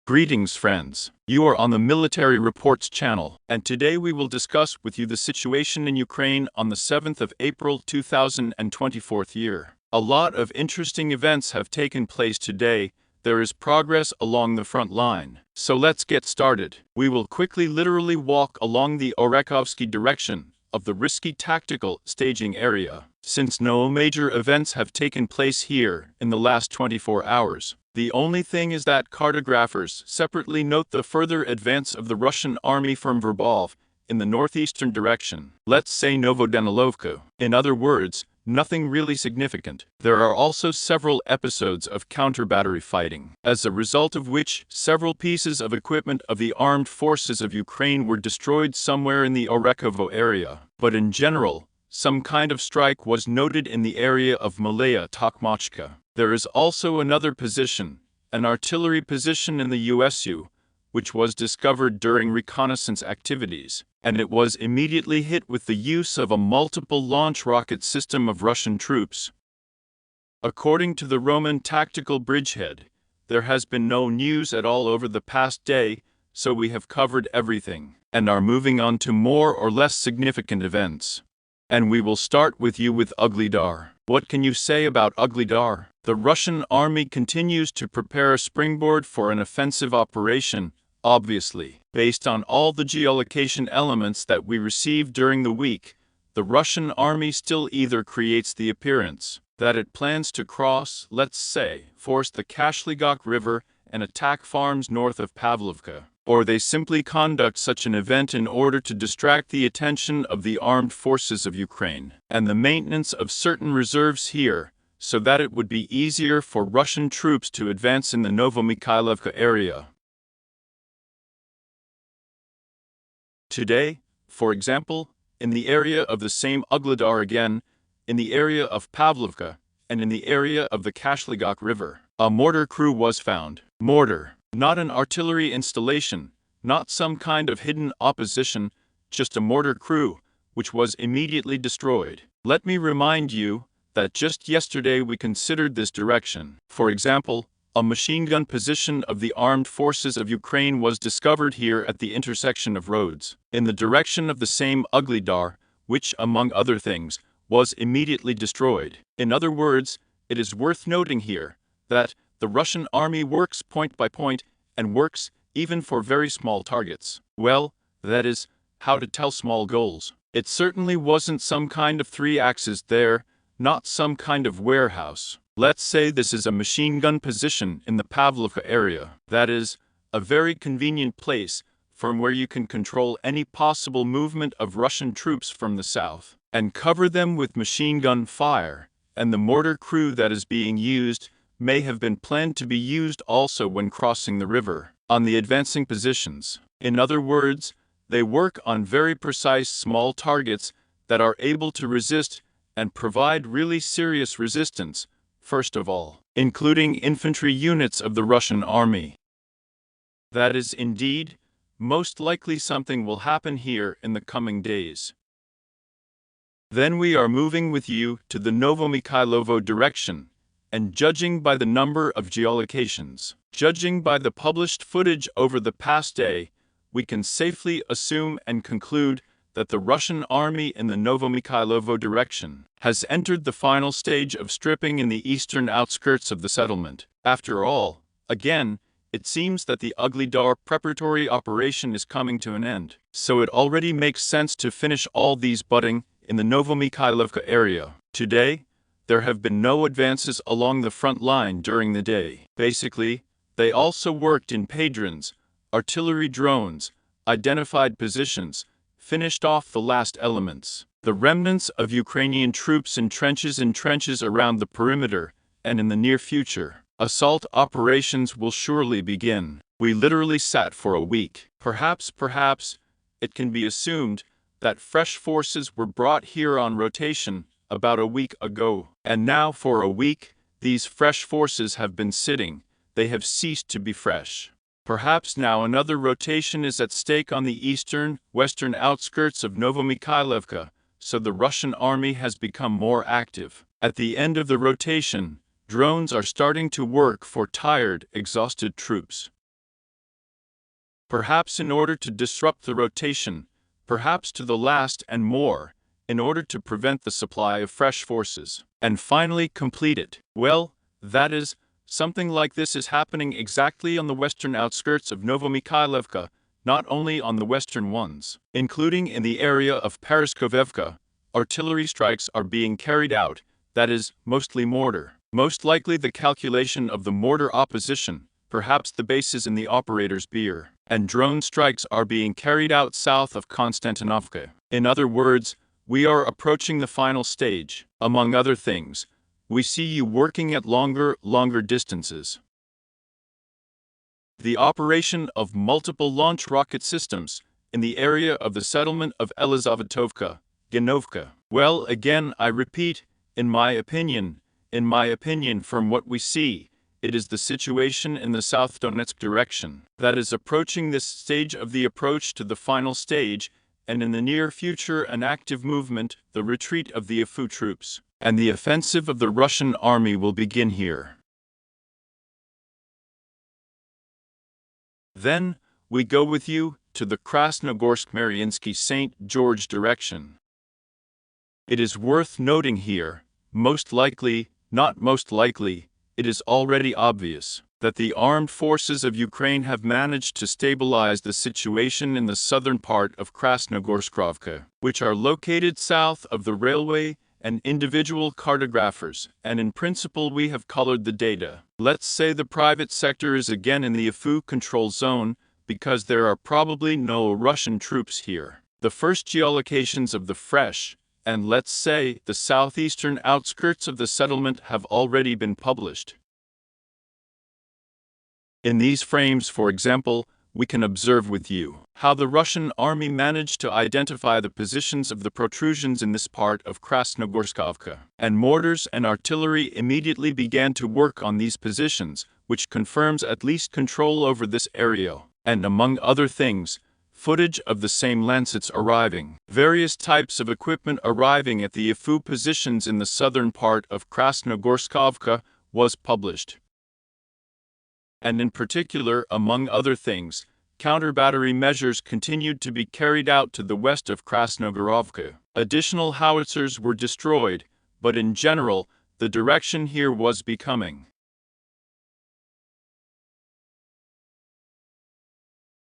Greetings, friends. You are on the Military Reports channel, and today we will discuss with you the situation in Ukraine on the 7th of April 2024 year. A lot of interesting events have taken place today. There is progress along the front line. So let's get started. We will quickly literally walk along the Orekhovsky direction of the risky tactical staging area, since no major events have taken place here in the last 24 hours. The only thing is that cartographers separately note the further advance of the Russian army from Verbov in the northeastern direction, let's say Novodanilovka. In other words, nothing really significant. There are also several episodes of counter-battery fighting, as a result of which several pieces of equipment of the armed forces of Ukraine were destroyed somewhere in the Orekhovo area. But in general, some kind of strike was noted in the area of Malaya Tokmachka. There is also another position, an artillery position in the USU, which was discovered during reconnaissance activities, and it was immediately hit with the use of a multiple launch rocket system of Russian troops. According to the Roman tactical bridgehead, there has been no news at all over the past day, so we have covered everything, and are moving on to more or less significant events. And we will start with Ugledar. What can you say about Ugledar? The Russian army continues to prepare a springboard for an offensive operation, obviously. Based on all the geolocation elements that we received during the week, the Russian army still either creates the appearance that it plans to cross, let's say, force the Kashligok River and attack farms north of Pavlovka, or they simply conduct such an event in order to distract the attention of the armed forces of Ukraine and the maintenance of certain reserves here, so that it would be easier for Russian troops to advance in the Novomykhailovka area. Today, for example, in the area of the same Ugledar again, in the area of Pavlovka, and in the area of the Kashligok River, a mortar crew was found. Mortar. Not an artillery installation, not some kind of hidden opposition, just a mortar crew, which was immediately destroyed. Let me remind you that just yesterday we considered this direction. For example, a machine gun position of the armed forces of Ukraine was discovered here at the intersection of roads, in the direction of the same Ugledar, which, among other things, was immediately destroyed. In other words, it is worth noting here that the Russian army works point by point, and works even for very small targets. Well, that is, how to tell small goals. It certainly wasn't some kind of 3 axes there, not some kind of warehouse. Let's say this is a machine gun position in the Pavlovka area. That is, a very convenient place from where you can control any possible movement of Russian troops from the south, and cover them with machine gun fire, and the mortar crew that is being used may have been planned to be used also when crossing the river, on the advancing positions. In other words, they work on very precise small targets that are able to resist and provide really serious resistance, first of all, including infantry units of the Russian army. That is indeed, most likely something will happen here in the coming days. Then we are moving with you to the Novomykhailovo direction, and judging by the number of geolocations, judging by the published footage over the past day, we can safely assume and conclude that the Russian army in the Novomykhailovo direction has entered the final stage of stripping in the eastern outskirts of the settlement. After all, again, it seems that the Ugledar preparatory operation is coming to an end, so it already makes sense to finish all these budding in the Novomykhailovka area. Today, there have been no advances along the front line during the day. Basically, they also worked in Padrins, artillery drones, identified positions, finished off the last elements. The remnants of Ukrainian troops in trenches around the perimeter, and in the near future, assault operations will surely begin. We literally sat for a week. Perhaps, it can be assumed that fresh forces were brought here on rotation about a week ago, and now for a week, these fresh forces have been sitting, they have ceased to be fresh. Perhaps now another rotation is at stake on the western outskirts of Novomykhailovka, so the Russian army has become more active. At the end of the rotation, drones are starting to work for tired, exhausted troops. perhaps in order to disrupt the rotation, perhaps to the last and more, in order to prevent the supply of fresh forces, and finally complete it. Well, that is, something like this is happening exactly on the western outskirts of Novomikhailivka, not only on the western ones, including in the area of Paraskovevka. Artillery strikes are being carried out, that is, mostly mortar. Most likely the calculation of the mortar opposition, perhaps the bases in the operator's beer, and drone strikes are being carried out south of Konstantinovka. In other words, we are approaching the final stage. Among other things, we see you working at longer distances. The operation of multiple launch rocket systems in the area of the settlement of Elizavetovka, Genovka. Well, again, I repeat, in my opinion, from what we see, it is the situation in the South Donetsk direction that is approaching this stage of the approach to the final stage, and in the near future an active movement, the retreat of the AFU troops, and the offensive of the Russian army will begin here. Then, we go with you to the Krasnogorsk-Mariinsky St. George direction. It is worth noting here, not most likely, it is already obvious that the armed forces of Ukraine have managed to stabilize the situation in the southern part of Krasnogorskrovka, which are located south of the railway, and individual cartographers, and in principle we have colored the data. Let's say the private sector is again in the AFU control zone, because there are probably no Russian troops here. The first geolocations of the fresh, and let's say the southeastern outskirts of the settlement have already been published. In these frames, for example, we can observe with you how the Russian army managed to identify the positions of the protrusions in this part of Krasnogorskavka, and mortars and artillery immediately began to work on these positions, which confirms at least control over this area, and among other things, footage of the same Lancets arriving, various types of equipment arriving at the AFU positions in the southern part of Krasnogorskavka was published. And in particular, among other things, counter-battery measures continued to be carried out to the west of Krasnogorovka. Additional howitzers were destroyed, but in general, the direction here was becoming.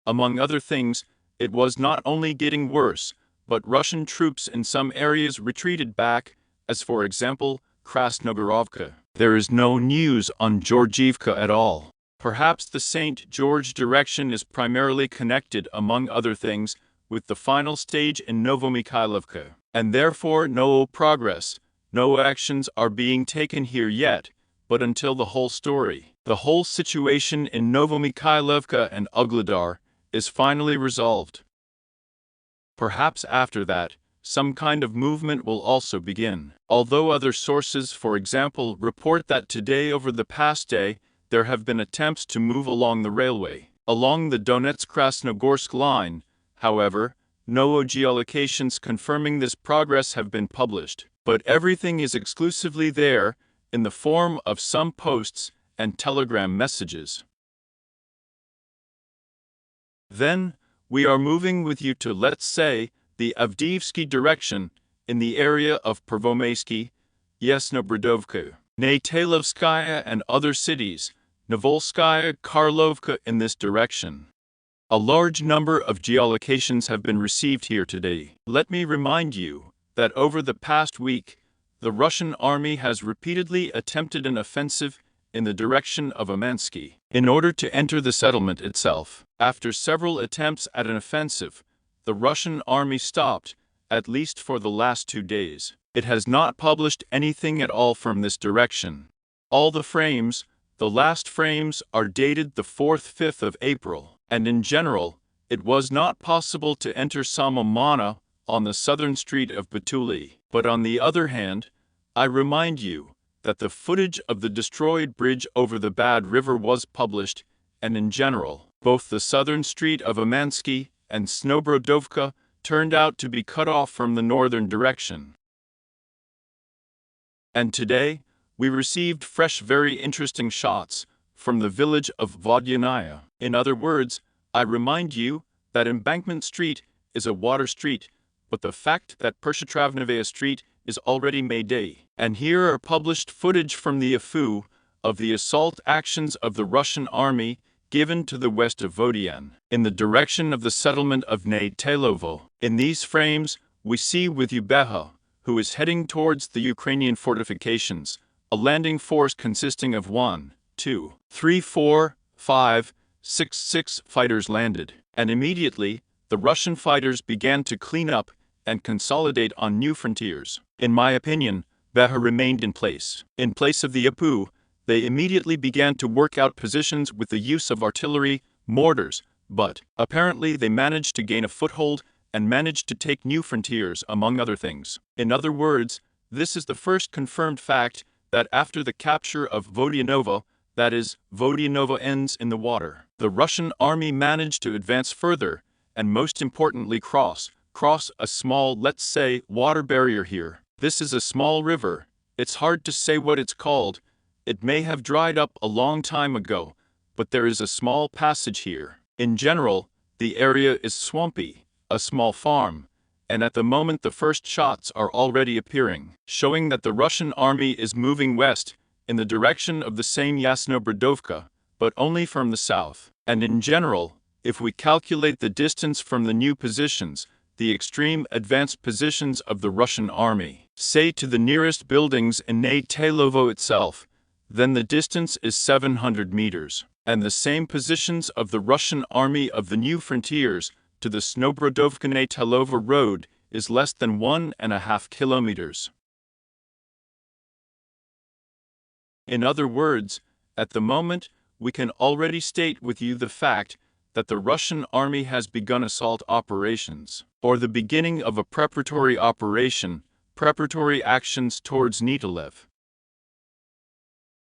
Among other things, it was not only getting worse, but Russian troops in some areas retreated back, as for example, Krasnogorovka. There is no news on Georgiivka at all. Perhaps the St. George direction is primarily connected, among other things, with the final stage in Novomikhailivka, and therefore no progress, no actions are being taken here yet, but until the whole story, the whole situation in Novomikhailivka and Ugledar, is finally resolved. Perhaps after that, some kind of movement will also begin. Although other sources, for example, report that today over the past day, there have been attempts to move along the railway. Along the Donetsk-Krasnogorsk line, however, no geolocations confirming this progress have been published, but everything is exclusively there, in the form of some posts and telegram messages. Then, we are moving with you to, let's say, the Avdiivsky direction, in the area of Pervomaysky, Yesnobrodovka, Natalovskaya and other cities, Novolskaya, Karlovka in this direction. A large number of geolocations have been received here today. Let me remind you that over the past week, the Russian army has repeatedly attempted an offensive in the direction of Amansky in order to enter the settlement itself. After several attempts at an offensive, the Russian army stopped, at least for the last 2 days. It has not published anything at all from this direction. All the frames, the last frames, are dated the 4th-5th of April, and in general, it was not possible to enter Samomana on the southern street of Batuli. But on the other hand, I remind you that the footage of the destroyed bridge over the Bad River was published, and in general, both the southern street of Amansky and Snobrodovka turned out to be cut off from the northern direction. And today, we received fresh, very interesting shots from the village of Vodyanaya. In other words, I remind you that Embankment Street is a water street, but the fact that Pershatravnevaya Street is already Mayday. And here are published footage from the AFU of the assault actions of the Russian army given to the west of Vodiane, in the direction of the settlement of Ney-Taylovo. In these frames, we see with Ubeha, who is heading towards the Ukrainian fortifications, a landing force consisting of 1, 2, 3, 4, 5, 6 fighters landed, and immediately the Russian fighters began to clean up and consolidate on new frontiers. In my opinion, Beha remained in place. In place of the APU, they immediately began to work out positions with the use of artillery, mortars, but apparently they managed to gain a foothold and managed to take new frontiers, among other things. In other words, this is the first confirmed fact that after the capture of Vodianovo, that is, Vodianovo ends in the water, the Russian army managed to advance further and most importantly cross a small, let's say, water barrier here. This is a small river. It's hard to say what it's called. It may have dried up a long time ago, but there is a small passage here. In general, the area is swampy, a small farm, and at the moment the first shots are already appearing, showing that the Russian army is moving west in the direction of the same Yasnobrodovka, but only from the south. And in general, if we calculate the distance from the new positions, the extreme advanced positions of the Russian army, say to the nearest buildings in Ney-Taylovo itself, then the distance is 700 meters, and the same positions of the Russian army of the new frontiers to the Snobrodovka-Ney-Taylovo road is less than 1.5 kilometers. In other words, at the moment, we can already state with you the fact that the Russian army has begun assault operations, or the beginning of a preparatory operation, preparatory actions towards Nitalev.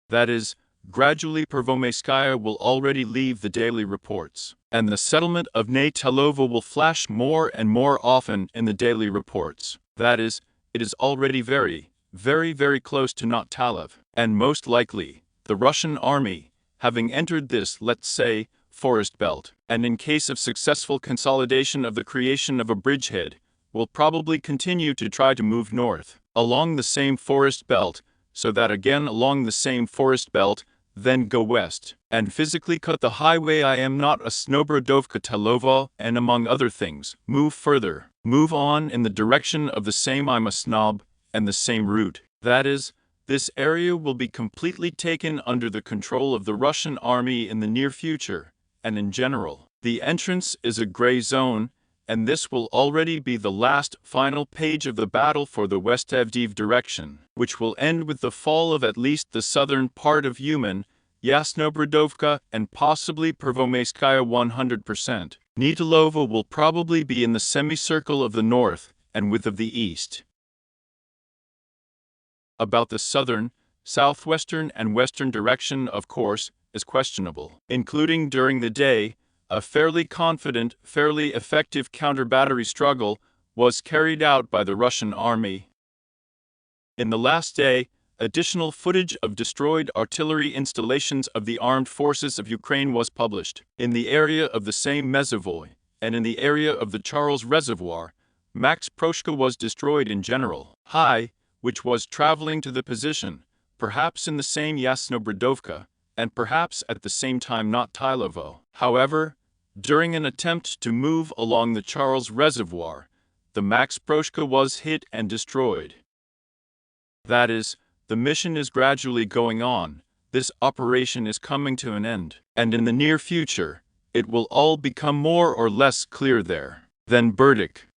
That is, gradually Pervomeyskaya will already leave the daily reports, and the settlement of Ney-Taylovo will flash more and more often in the daily reports. That is, it is already very, very close to Notalev, and most likely, the Russian army, having entered this, let's say, forest belt, and in case of successful consolidation of the creation of a bridgehead, will probably continue to try to move north, along the same forest belt, so that again along the same forest belt, then go west, and physically cut the highway I am not a Snobrodovka-Taylovo, and among other things, move further, move on in the direction of the same I'm a snob, and the same route. That is, this area will be completely taken under the control of the Russian army in the near future, and in general, the entrance is a gray zone, and this will already be the last final page of the battle for the West Avdiivka direction, which will end with the fall of at least the southern part of Uman, Yasnobrodovka, and possibly Pervomeyskaya 100%. Nitalovo will probably be in the semicircle of the north and width of the east. About the southern, southwestern, and western direction, of course, is questionable, including during the day. A fairly confident, fairly effective counter-battery struggle was carried out by the Russian army. In the last day, additional footage of destroyed artillery installations of the armed forces of Ukraine was published. In the area of the same Mezovoy, and in the area of the Charles Reservoir, Max Proshka was destroyed in general. High, which was traveling to the position, perhaps in the same Yasnobrodovka, and perhaps at the same time not Taylovo. However, during an attempt to move along the Charles Reservoir, the Max Proshka was hit and destroyed. That is, the mission is gradually going on, this operation is coming to an end, and in the near future, it will all become more or less clear there. Then Burdik.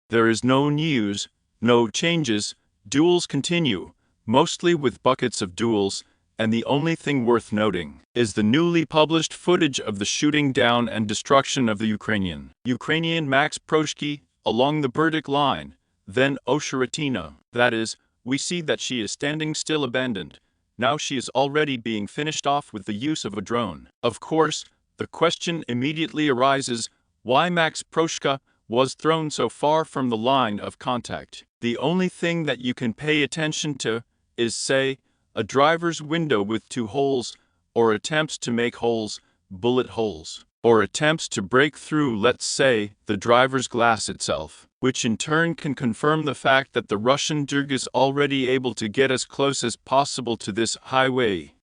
There is no news, no changes, duels continue, mostly with buckets of duels, and the only thing worth noting is the newly published footage of the shooting down and destruction of the Ukrainian Max Proshki along the Burdik line, then Osharatina. That is, we see that she is standing still abandoned. Now she is already being finished off with the use of a drone. Of course, the question immediately arises, why Max Proshka was thrown so far from the line of contact. The only thing that you can pay attention to is, say, a driver's window with 2 holes, or attempts to make holes, bullet holes. or attempts to break through, let's say, the driver's glass itself, which in turn can confirm the fact that the Russian DRG is already able to get as close as possible to this highway.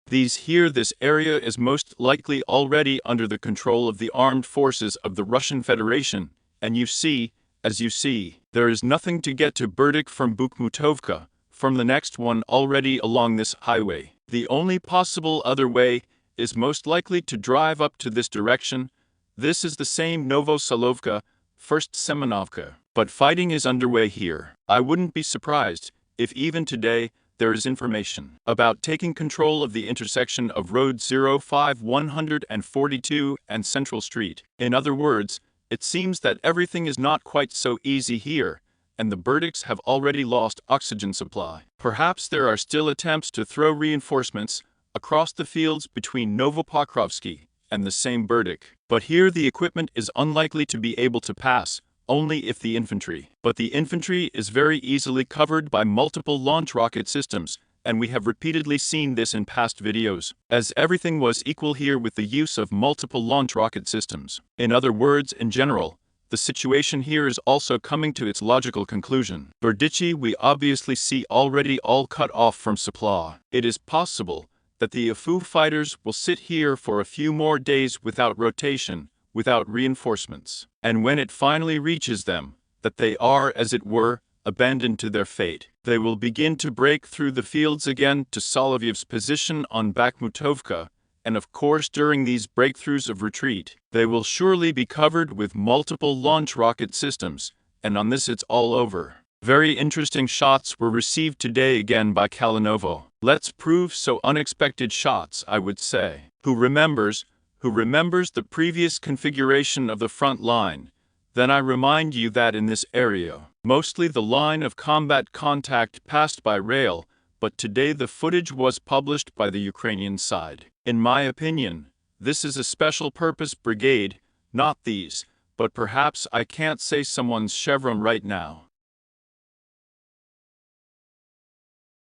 This area is most likely already under the control of the armed forces of the Russian Federation, and as you see, there is nothing to get to Berdik from Bukhmutovka, from the next one already along this highway. The only possible other way is most likely to drive up to this direction. This is the same Novosolovka, first Semenovka. But fighting is underway here. I wouldn't be surprised if even today there is information about taking control of the intersection of Road 05142 and Central Street. In other words, it seems that everything is not quite so easy here, and the Berdiks have already lost oxygen supply. Perhaps there are still attempts to throw reinforcements across the fields between Novopokrovsky and the same Berdik. But here the equipment is unlikely to be able to pass, only if the infantry. But the infantry is very easily covered by multiple launch rocket systems, and we have repeatedly seen this in past videos, as everything was equal here with the use of multiple launch rocket systems. In other words, in general, the situation here is also coming to its logical conclusion. Berdichi we obviously see already all cut off from supply. It is possible that the AFU fighters will sit here for a few more days without rotation, without reinforcements, and when it finally reaches them, that they are, as it were, abandoned to their fate. They will begin to break through the fields again to Solovyev's position on Bakhmutovka, and of course during these breakthroughs of retreat, they will surely be covered with multiple launch rocket systems, and on this it's all over. Very interesting shots were received today again by Kalinovo. Let's prove so unexpected shots, I would say. Who remembers the previous configuration of the front line? Then I remind you that in this area, mostly the line of combat contact passed by rail, but today the footage was published by the Ukrainian side. In my opinion, this is a special purpose brigade, not these, but perhaps I can't say someone's chevron right now.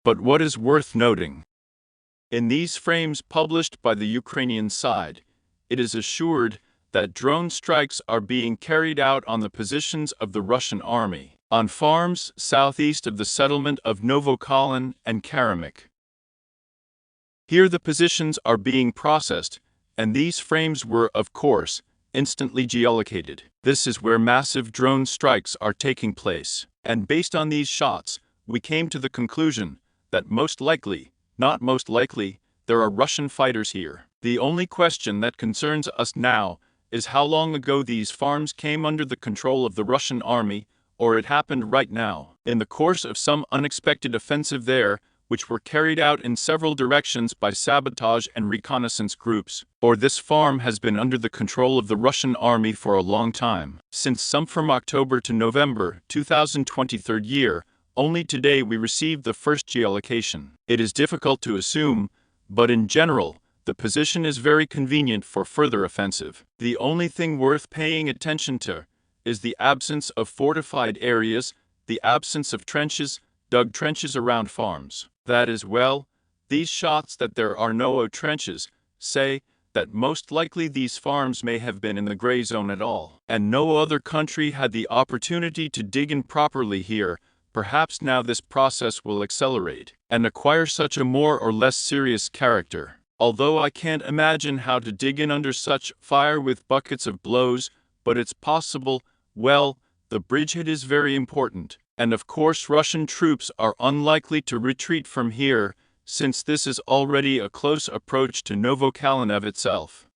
But what is worth noting? In these frames published by the Ukrainian side, it is assured that drone strikes are being carried out on the positions of the Russian army, on farms southeast of the settlement of Novokolin and Karamik. Here the positions are being processed, and these frames were, of course, instantly geolocated. This is where massive drone strikes are taking place, and based on these shots, we came to the conclusion that most likely, not most likely, there are Russian fighters here. The only question that concerns us now is how long ago these farms came under the control of the Russian army, or it happened right now, in the course of some unexpected offensive there, which were carried out in several directions by sabotage and reconnaissance groups, or this farm has been under the control of the Russian army for a long time, since some from October to November 2023 year. Only today we received the first geolocation. It is difficult to assume, but in general, the position is very convenient for further offensive. The only thing worth paying attention to is the absence of fortified areas, the absence of trenches, dug trenches around farms. That is, well, these shots that there are no trenches say that most likely these farms may have been in the gray zone at all, and no other country had the opportunity to dig in properly here. Perhaps now this process will accelerate and acquire such a more or less serious character. Although I can't imagine how to dig in under such fire with buckets of blows, but it's possible. Well, the bridgehead is very important, and of course Russian troops are unlikely to retreat from here, since this is already a close approach to Novokalinovo itself.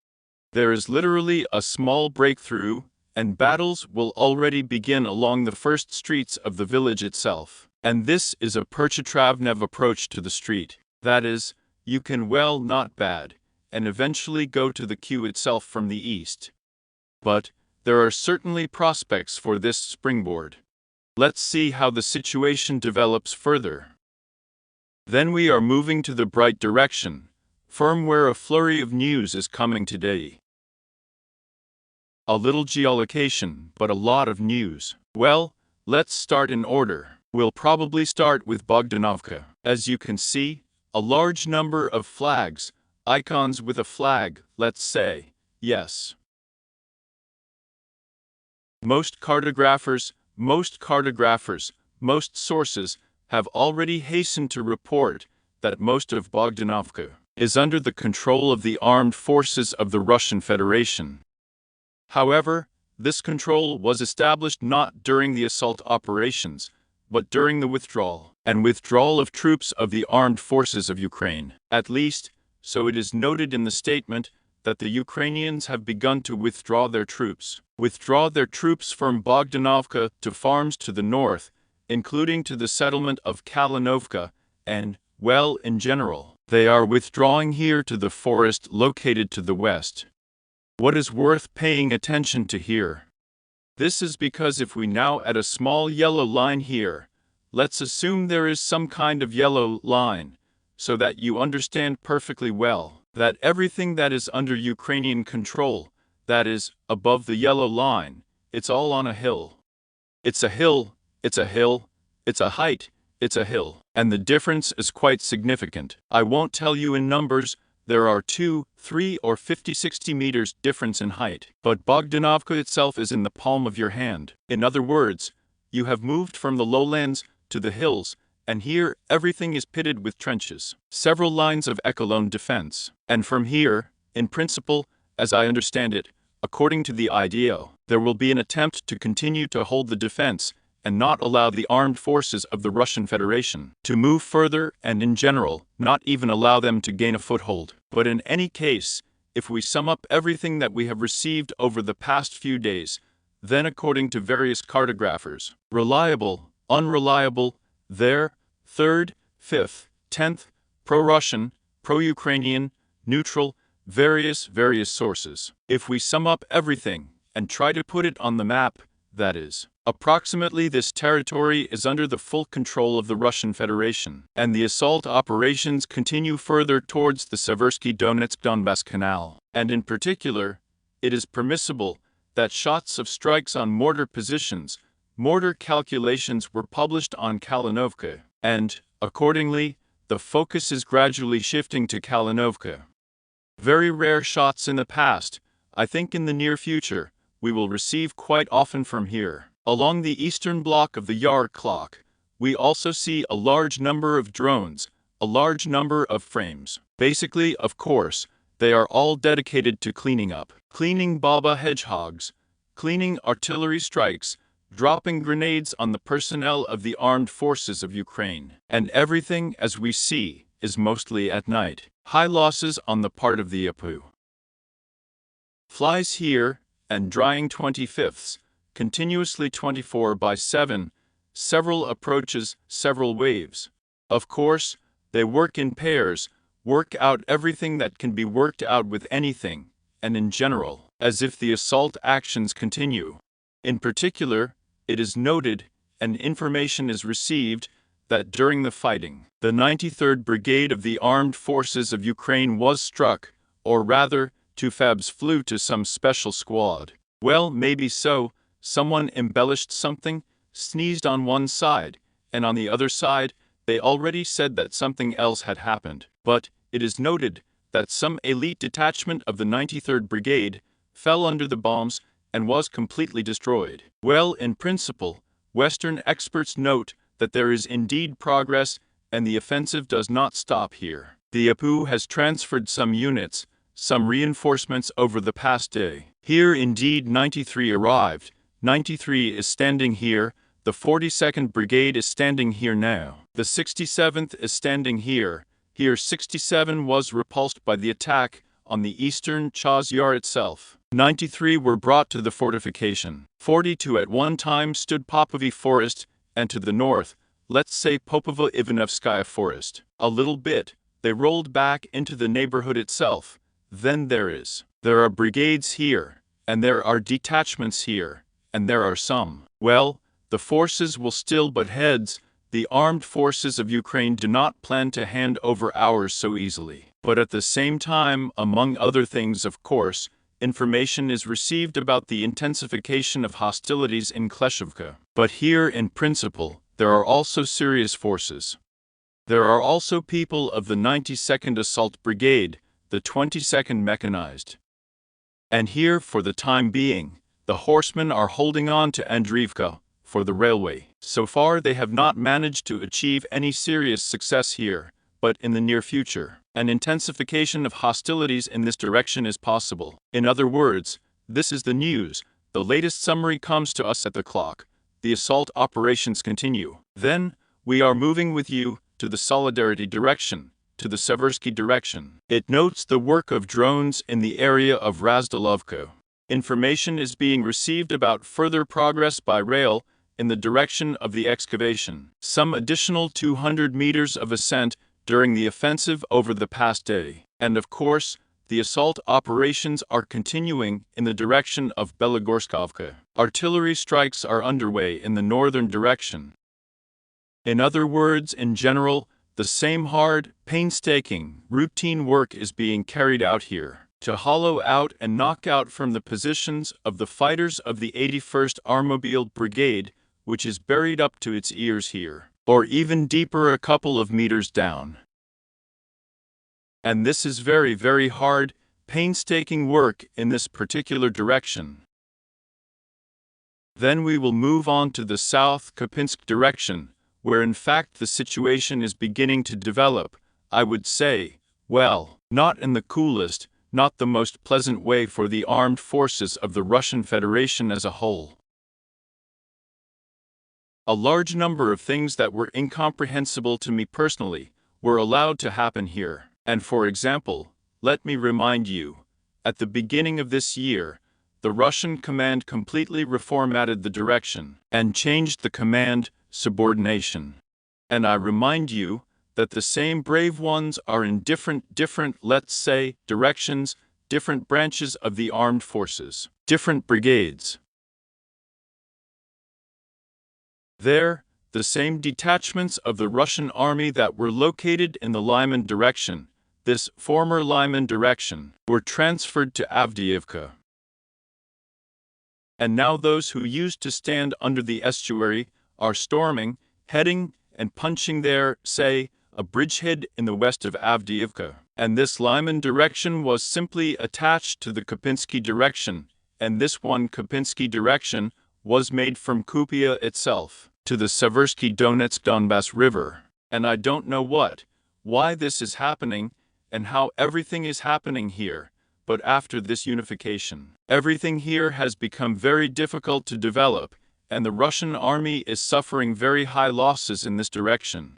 There is literally a small breakthrough, and battles will already begin along the first streets of the village itself. And this is a Perchetravnev approach to the street. That is, you can well not bad, and eventually go to the queue itself from the east. But there are certainly prospects for this springboard. Let's see how the situation develops further. Then we are moving to the bright direction, firm where a flurry of news is coming today. A little geolocation, but a lot of news. Well, let's start in order. We'll probably start with Bogdanovka. As you can see, A large number of flags, icons with a flag, let's say, yes. Most cartographers, most sources have already hastened to report that most of Bogdanovka is under the control of the armed forces of the Russian Federation. However, this control was established not during the assault operations, but during the withdrawal of troops of the armed forces of Ukraine. At least, so it is noted in the statement that the Ukrainians have begun to withdraw their troops from Bogdanovka to farms to the north, including to the settlement of Kalinovka, and, well, in general, they are withdrawing here to the forest located to the west. What is worth paying attention to here? This is because if we now add a small yellow line here, let's assume there is some kind of yellow line, so that you understand perfectly well that everything that is under Ukrainian control, that is, above the yellow line, it's all on a hill. It's a hill, it's a hill, it's a height, it's a hill. And the difference is quite significant. I won't tell you in numbers, there are 2, 3, or 50, 60 meters difference in height. But Bogdanovka itself is in the palm of your hand. In other words, you have moved from the lowlands to the hills, and here everything is pitted with trenches. Several lines of echelon defense. And from here, in principle, as I understand it, according to the IDO, there will be an attempt to continue to hold the defense and not allow the armed forces of the Russian Federation to move further and in general, not even allow them to gain a foothold. But in any case, if we sum up everything that we have received over the past few days, then according to various cartographers, reliable, unreliable, there, 3rd, 5th, 10th, pro-Russian, pro-Ukrainian, neutral, various sources. If we sum up everything and try to put it on the map, that is, approximately this territory is under the full control of the Russian Federation, and the assault operations continue further towards the Seversky-Donetsk-Donbass Canal. And in particular, it is permissible that shots of strikes on mortar positions, mortar calculations were published on Kalinovka, and, accordingly, the focus is gradually shifting to Kalinovka. Very rare shots in the past, I think in the near future, we will receive quite often from here. Along the eastern block of the Yar clock, we also see a large number of drones, a large number of frames. Basically, of course, they are all dedicated to cleaning up, cleaning Baba hedgehogs, cleaning artillery strikes, dropping grenades on the personnel of the armed forces of Ukraine. And everything, as we see, is mostly at night. High losses on the part of the APU. Flies here, and drying 25ths, continuously 24/7, several approaches, several waves. Of course, they work in pairs, work out everything that can be worked out with anything, and in general, as if the assault actions continue. In particular, it is noted, and information is received, that during the fighting, the 93rd Brigade of the Armed Forces of Ukraine was struck, or rather, 2 FABs flew to some special squad. Well, maybe so, someone embellished something, sneezed on one side, and on the other side, they already said that something else had happened. But it is noted that some elite detachment of the 93rd Brigade fell under the bombs and was completely destroyed. Well, in principle, Western experts note that there is indeed progress and the offensive does not stop here. The APU has transferred some units, some reinforcements over the past day. Here indeed 93 arrived, 93 is standing here, the 42nd Brigade is standing here now. The 67th is standing here. Here 67 was repulsed by the attack on the eastern Chaz Yar itself. 93 were brought to the fortification. 42 at one time stood Popovy Forest, and to the north, let's say Popovo-Ivanovskaya Forest. A little bit, they rolled back into the neighborhood itself. Then there are brigades here, and there are detachments here, and there are some. Well, the forces will still butt heads. The armed forces of Ukraine do not plan to hand over ours so easily. But at the same time, among other things, of course, information is received about the intensification of hostilities in Kleshivka. But here, in principle, there are also serious forces. There are also people of the 92nd Assault Brigade, the 22nd Mechanized. And here, for the time being, the horsemen are holding on to Andriivka for the railway. So far they have not managed to achieve any serious success here, but in the near future, an intensification of hostilities in this direction is possible. In other words, this is the news. The latest summary comes to us at the clock. The assault operations continue. Then, we are moving with you to the Solidarity direction, to the Seversky direction. It notes the work of drones in the area of Razdalovka. Information is being received about further progress by rail in the direction of the excavation. Some additional 200 meters of ascent during the offensive over the past day. And of course, the assault operations are continuing in the direction of Belogorskovka. Artillery strikes are underway in the northern direction. In other words, in general, the same hard, painstaking, routine work is being carried out here to hollow out and knock out from the positions of the fighters of the 81st Armobiled Brigade, which is buried up to its ears here, or even deeper a couple of meters down. And this is very, very hard, painstaking work in this particular direction. Then we will move on to the South Kupinsk direction, where in fact the situation is beginning to develop, I would say, well, not in the coolest, not the most pleasant way for the armed forces of the Russian Federation as a whole. A large number of things that were incomprehensible to me personally were allowed to happen here. And for example, let me remind you, at the beginning of this year, the Russian command completely reformatted the direction and changed the command subordination. And I remind you that the same brave ones are in different, let's say, directions, different branches of the armed forces, different brigades. There, the same detachments of the Russian army that were located in the Lyman direction, this former Lyman direction, were transferred to Avdiivka. And now those who used to stand under the estuary are storming, heading, and punching there, say, a bridgehead in the west of Avdiivka. And this Lyman direction was simply attached to the Kupinsky direction, and this one Kupinsky direction was made from Kupia itself to the Seversky Donetsk-Donbass River. And I don't know why this is happening, and how everything is happening here, but after this unification, everything here has become very difficult to develop, and the Russian army is suffering very high losses in this direction.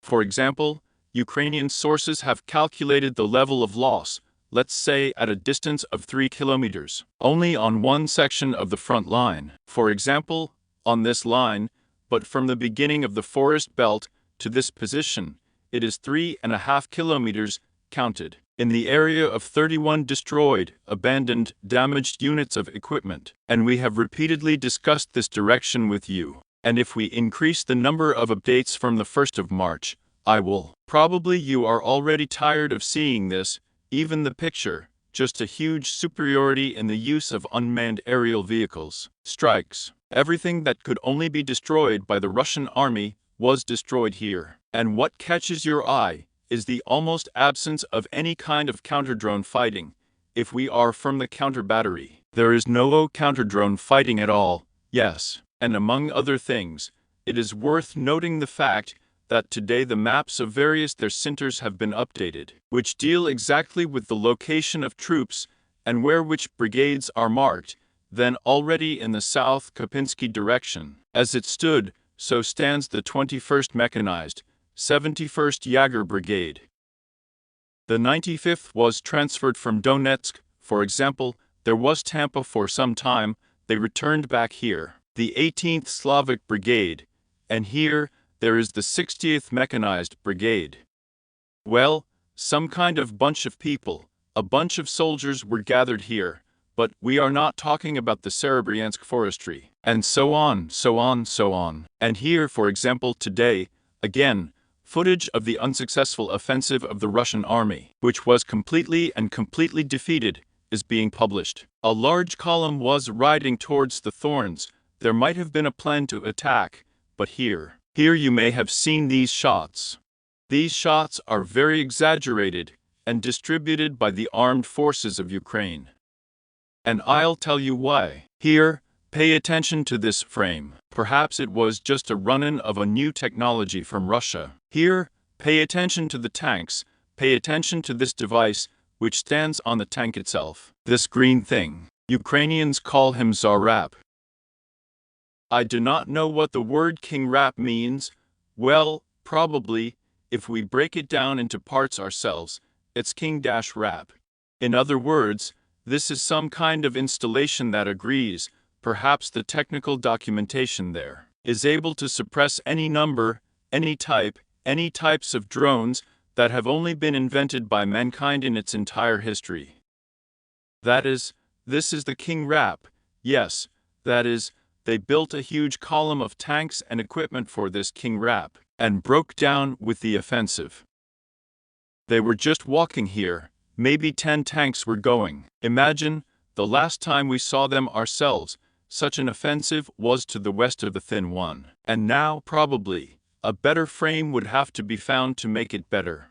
For example, Ukrainian sources have calculated the level of loss, let's say at a distance of 3 kilometers, only on one section of the front line. For example, on this line, but from the beginning of the forest belt to this position, it is 3.5 kilometers counted. In the area of 31 destroyed, abandoned, damaged units of equipment. And we have repeatedly discussed this direction with you. And if we increase the number of updates from the 1st of March, I will. Probably you are already tired of seeing this, even the picture, just a huge superiority in the use of unmanned aerial vehicles. Strikes. Everything that could only be destroyed by the Russian army was destroyed here. And what catches your eye is the almost absence of any kind of counter-drone fighting. If we are from the counter-battery, there is no counter-drone fighting at all, yes. And among other things, it is worth noting the fact that today the maps of various their centers have been updated, which deal exactly with the location of troops and where which brigades are marked, then already in the South Kupinsky direction. As it stood, so stands the 21st Mechanized, 71st Yager Brigade. The 95th was transferred from Donetsk, for example, there was Tampa for some time, they returned back here. The 18th Slavic Brigade, and here there is the 60th Mechanized Brigade. Well, some kind of bunch of people, a bunch of soldiers were gathered here, but we are not talking about the Serebryansk forestry, and so on. And here, for example, today, again, footage of the unsuccessful offensive of the Russian army, which was completely defeated, is being published. A large column was riding towards the Thorns. There might have been a plan to attack, but here, Here you may have seen these shots. These shots are very exaggerated and distributed by the armed forces of Ukraine. And I'll tell you why. Here, pay attention to this frame. Perhaps it was just a run-in of a new technology from Russia. Here, pay attention to the tanks. Pay attention to this device, which stands on the tank itself. This green thing. Ukrainians call him Zarap. I do not know what the word King Rap means. Well, probably, if we break it down into parts ourselves, it's King-Rap. In other words, this is some kind of installation that agrees, perhaps the technical documentation there, is able to suppress any number, any type, any types of drones that have only been invented by mankind in its entire history. That is, this is the King Rap. Yes, that is, they built a huge column of tanks and equipment for this King Rap, and broke down with the offensive. They were just walking here, maybe 10 tanks were going. Imagine, the last time we saw them ourselves, such an offensive was to the west of the Thin One. And now, probably, a better frame would have to be found to make it better.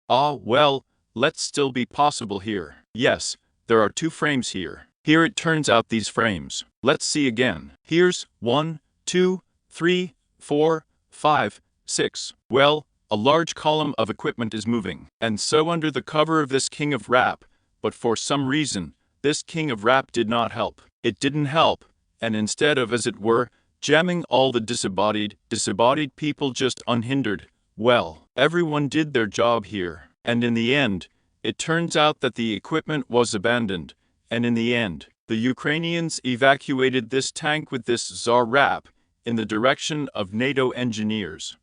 Ah, well, let's still be possible here. Yes, there are 2 frames here. Here it turns out these frames. Let's see again. Here's 1, 2, 3, 4, 5, 6. Well, a large column of equipment is moving. And so under the cover of this King of Rap, but for some reason, this King of Rap did not help. It didn't help, and instead of, as it were, jamming all the disembodied people just unhindered, well, everyone did their job here. And in the end, it turns out that the equipment was abandoned, and in the end, the Ukrainians evacuated this tank with this Zarap in the direction of NATO engineers.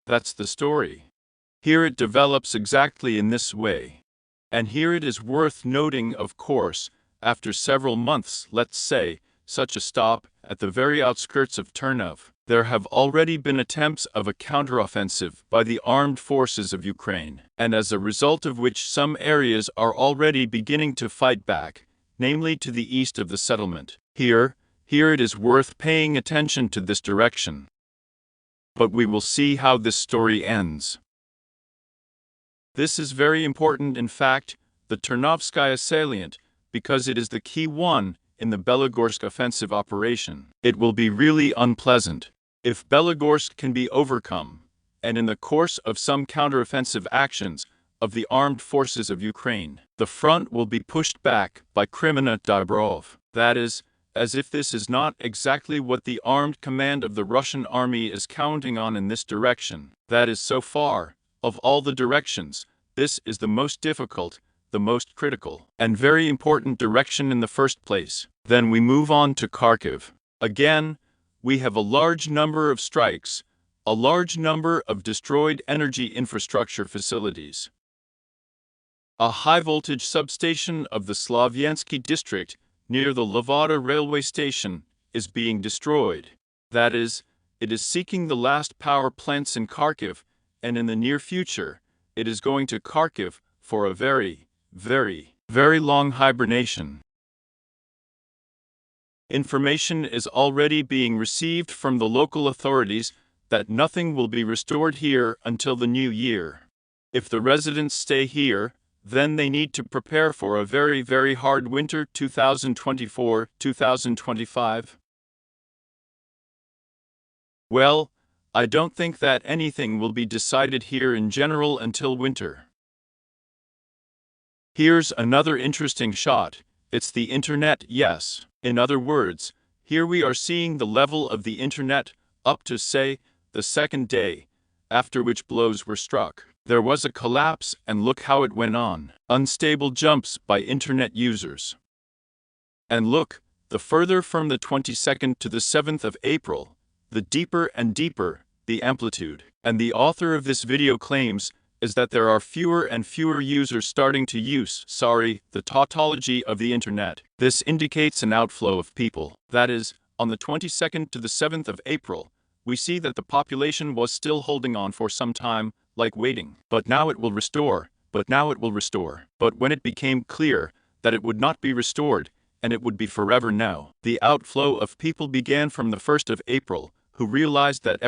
That's the story. Here it develops exactly in this way. And here it is worth noting, of course, after several months, let's say, such a stop at the very outskirts of Ternov, there have already been attempts of a counteroffensive by the armed forces of Ukraine, and as a result of which some areas are already beginning to fight back, namely to the east of the settlement. Here it is worth paying attention to this direction. But we will see how this story ends. This is very important, in fact, the Ternovskaya salient, because it is the key one in the Belogorsk offensive operation. It will be really unpleasant if Belogorsk can be overcome, and in the course of some counteroffensive actions of the armed forces of Ukraine, the front will be pushed back by Kremenna-Dobrov. That is, as if this is not exactly what the armed command of the Russian army is counting on in this direction. That is, so far, of all the directions, this is the most difficult, the most critical, and very important direction in the first place. Then we move on to Kharkiv. Again, we have a large number of strikes, a large number of destroyed energy infrastructure facilities. A high-voltage substation of the Slavyansky district near the Levada railway station is being destroyed. That is, it is seeking the last power plants in Kharkiv, and in the near future, it is going to Kharkiv for a very, very, very long hibernation. Information is already being received from the local authorities that nothing will be restored here until the new year. If the residents stay here, then they need to prepare for a very, very hard winter 2024-2025. Well, I don't think that anything will be decided here in general until winter. Here's another interesting shot. It's the internet, yes. In other words, here we are seeing the level of the internet up to, say, the second day, after which blows were struck. There was a collapse, and look how it went on. Unstable jumps by internet users. And look, the further from the 22nd to the 7th of April, the deeper and deeper the amplitude. And the author of this video claims is that there are fewer and fewer users starting to use, the tautology of the internet. This indicates an outflow of people. That is, on the 22nd to the 7th of April, we see that the population was still holding on for some time, like waiting. But now it will restore. But when it became clear that it would not be restored, and it would be forever now. The outflow of people began from the 1st of April, who realized that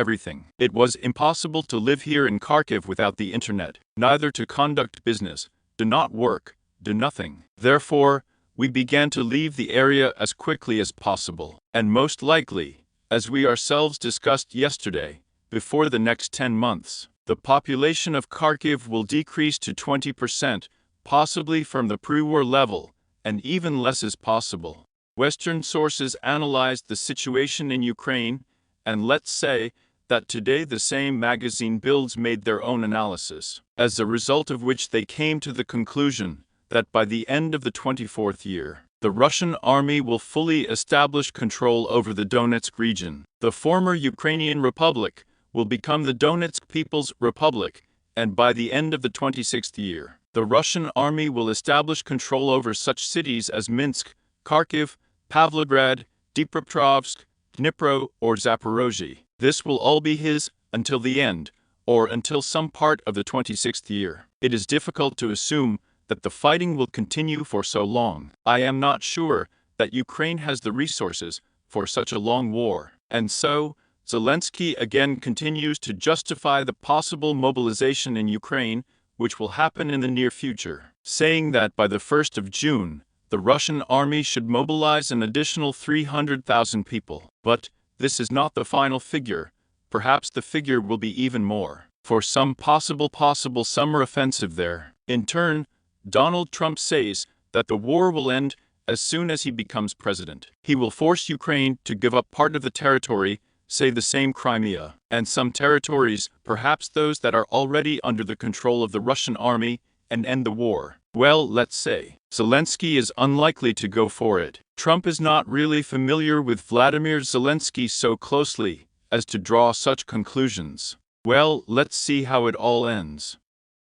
it was impossible to live here in Kharkiv without the internet, neither to conduct business, do not work, do nothing. Therefore, we began to leave the area as quickly as possible, and most likely, as we ourselves discussed yesterday, before the next 10 months, the population of Kharkiv will decrease to 20%, possibly from the pre-war level, and even less is possible. Western sources analyzed the situation in Ukraine, and let's say that today the same magazine Bilds made their own analysis, as a result of which they came to the conclusion that by the end of the 24th year, the Russian army will fully establish control over the Donetsk region. The former Ukrainian Republic will become the Donetsk People's Republic, and by the end of the 26th year, the Russian army will establish control over such cities as Minsk, Kharkiv, Pavlograd, Dnipropetrovsk, Dnipro, or Zaporozhye. This will all be his until the end, or until some part of the 26th year. It is difficult to assume that the fighting will continue for so long. I am not sure that Ukraine has the resources for such a long war. And so, Zelensky again continues to justify the possible mobilization in Ukraine, which will happen in the near future, saying that by the 1st of June, the Russian army should mobilize an additional 300,000 people. But this is not the final figure. Perhaps the figure will be even more, for some possible summer offensive there. In turn, Donald Trump says that the war will end as soon as he becomes president. He will force Ukraine to give up part of the territory, say the same Crimea, and some territories, perhaps those that are already under the control of the Russian army, and end the war. Well, let's say Zelensky is unlikely to go for it. Trump is not really familiar with Vladimir Zelensky so closely as to draw such conclusions. Well, let's see how it all ends.